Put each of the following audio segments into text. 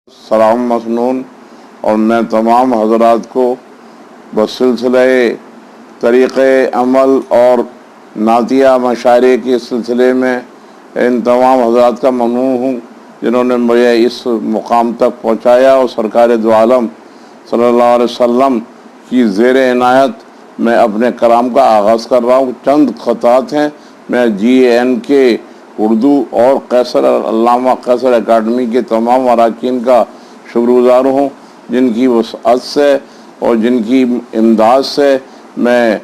सलाम मसनून। और मैं तमाम हजरात को बसिलसिले तरीक़े अमल और नातिया मशारे के सिलसिले में इन तमाम हजरात का ममनून हूँ जिन्होंने मुझे इस मुकाम तक पहुँचाया। और सरकार दो आलम सल्लल्लाहु अलैहि वसल्लम की ज़ेर इनायत मैं अपने कलाम का आगाज़ कर रहा हूँ। चंद ख़तात हैं। मैं GAN के उर्दू और कैसर अल्लामा कैसर एकेडमी के तमाम अरकान का शुक्रगुज़ार हूँ जिनकी वसअत से और जिनकी इमदाद से मैं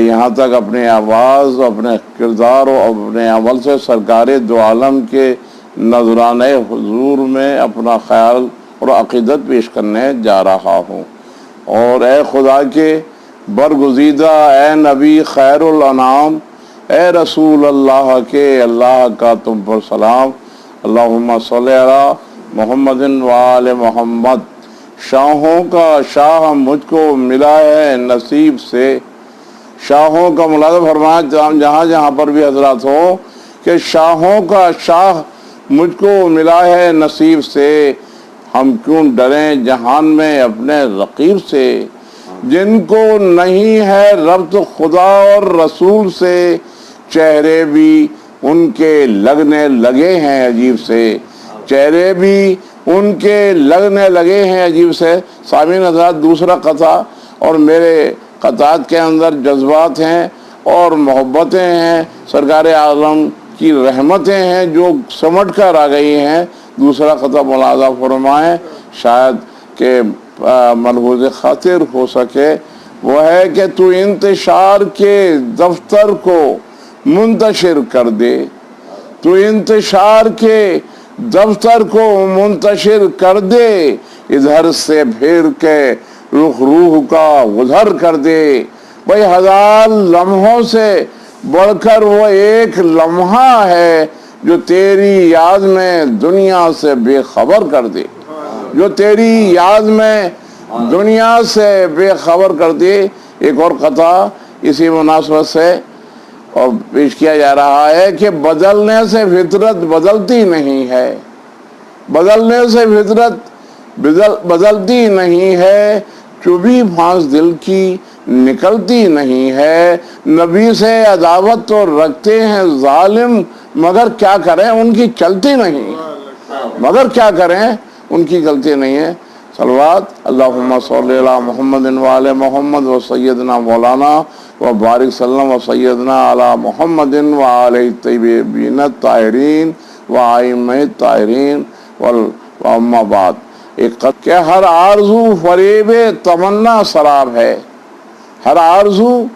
यहाँ तक अपने आवाज़, अपने किरदार और अपने अमल से सरकार दो आलम के नजराने हुजूर में अपना ख्याल और अक़ीदत पेश करने जा रहा हूँ। और ए खुदा के बरगुज़ीदा, ए नबी खैरुल अनाम, ए रसूल अल्लाह के अल्लाह का तुम पर सलाम। अल्लाहुम्मा सल्ली अला मुहम्मदिन व आले मोहम्मद। शाहों का शाह मुझको मिला है नसीब से। शाहों का मुलाज़ा फरमाया जहाँ जहाँ पर भी हजरात हो कि शाहों का शाह मुझको मिला है नसीब से। हम क्यों डरें जहान में अपने रकीब से। जिनको नहीं है रब्त खुदा और रसूल से, चेहरे भी उनके लगने लगे हैं अजीब से। चेहरे भी उनके लगने लगे हैं अजीब से। सामीन हज़रात, दूसरा कथा और मेरे कतात के अंदर जज्बात हैं और मोहब्बतें हैं, सरकार आलम की रहमतें हैं जो समट कर आ गई हैं। दूसरा कथा मुलाज़ा फरमाएँ, शायद के मलहूज़ खातिर हो सके। वो है कि तू इंतशार के दफ्तर को मुंतशिर कर दे। तू इंतशार के दफ्तर को मुंतशिर कर दे। इधर से फिर के रुख रूह का उधर कर दे। भाई, हजार लम्हों से बढ़कर वो एक लम्हा है जो तेरी याद में दुनिया से बेखबर कर दे। जो तेरी याद में दुनिया से बेखबर कर दे। एक और कथा इसी मुनासबत से और पेश किया जा रहा है कि बदलने से फितरत बदलती नहीं है। बदलने से फितरत बदलती नहीं है। चुभी फांस दिल की निकलती नहीं है। नबी से अदावत तो रखते हैं जालिम, मगर क्या करें उनकी चलती नहीं। मगर क्या करें उनकी गलती नहीं है। सलवात अल्लाहुम्मा सल्ली अला मुहम्मदिन व आले मोहम्मद व सय्यदना मौलाना व बारिक सल्लम व सय्यदना अला मुहम्मदिन व आले तय्यबीन ताहिरीन व आइम्मे ताहिरीन वल अम्मा बाद। एक के हर आरज़ू फरेबे तमन्ना शराब है। हर आरज़ू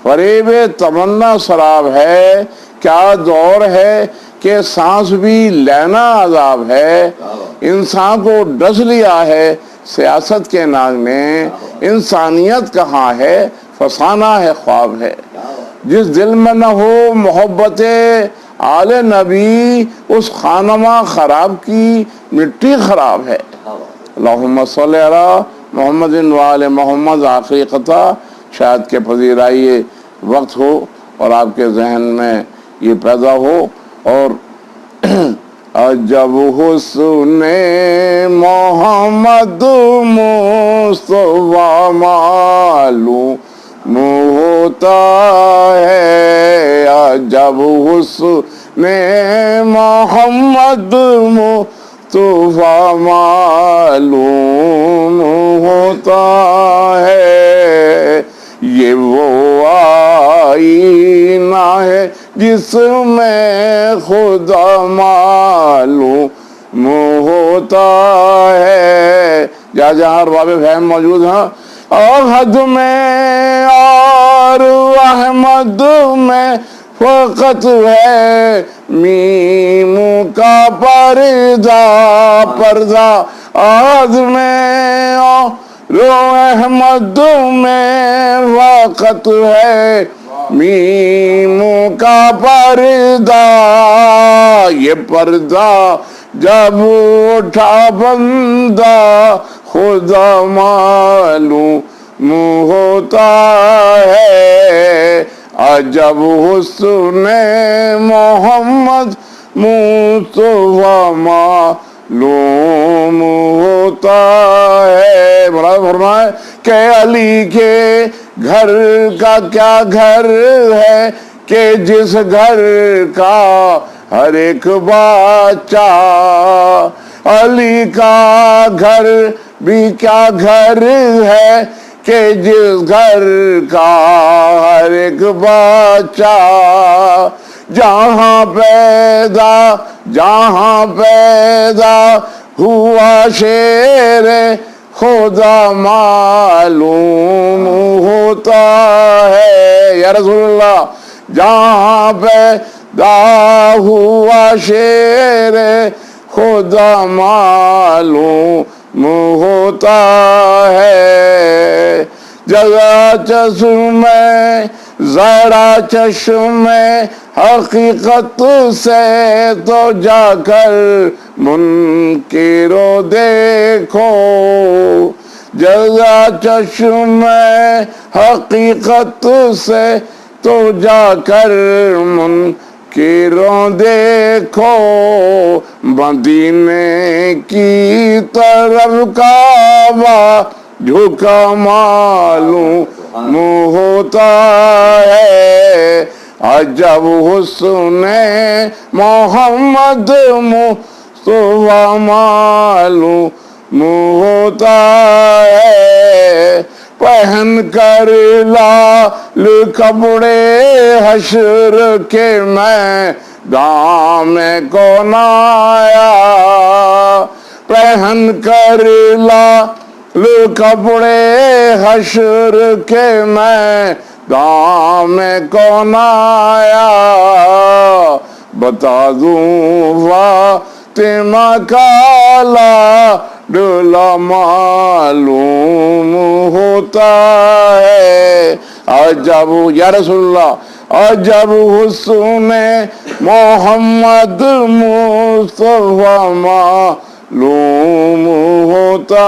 फरेबे तमन्ना शराब है। क्या दौर है कि सांस भी लेना अजाब है। इंसान को डस लिया है सियासत के नाग ने। इंसानियत कहाँ है, फसाना है ख्वाब है। जिस दिल में न हो मोहब्बत आले नबी, उस खानमा खराब की मिट्टी खराब है। अल्लाहुम्मा सल्ली अला मुहम्मदिन व आले मोहम्मद। आखिरी कथा शायद के पजीराई वक्त हो और आपके जहन में ये पैदा हो। और अजब हुस्ने मोहम्मद मुस्तफा मालूम होता है। अजब हुस्ने मोहम्मद मुस्तफा मालूम होता है। ये वो आईना है जिसमें खुदा मालूम होता है। जहाँ जहाँ अरबाब फहम मौजूद हैं, अहद में और अहमद में फ़कत है मीम का पर्दा पर्दा। अहद में और अहमद में फ़कत है मीम का पर्दा। ये पर्दा जब उठा बंदा खुदा मालूम होता है। अजब हुस्ने मोहम्मद मुस्तफा मालूम हो ہوتا ہے. مراد فرمائے کہ علی کے گھر کا کیا گھر ہے کہ جس گھر کا ہر ایک بچہ. علی کا گھر بھی کیا گھر ہے کہ جس گھر کا ہر ایک بچہ. جہاں پیدا ہوا شیر خدا معلوم ہوتا ہے. یا رسول اللہ جہاں پیدا ہوا شیر خدا معلوم ہوتا ہے. جگہ چشمے ذرا چشمے حقیقت سے تو جا کر منکرو دیکھو. جگہ چشمے حقیقت سے تو جا کر منکرو دیکھو. مدینے کی طرف کعبہ جھکا معلوم ہوتا ہے. عجب حسن محمد مصطفیٰ معلوم ہوتا ہے. پہن کر لال کپڑے حشر کے میدان میں کون آیا. پہن کر لال کپڑے حشر کے میدان میں کون آیا. بتا دوں فاطمہ کا لاڈلا معلوم ہوتا ہے. عجب یا رسول اللہ عجب حسن محمد مصطفیٰ معلوم ہوتا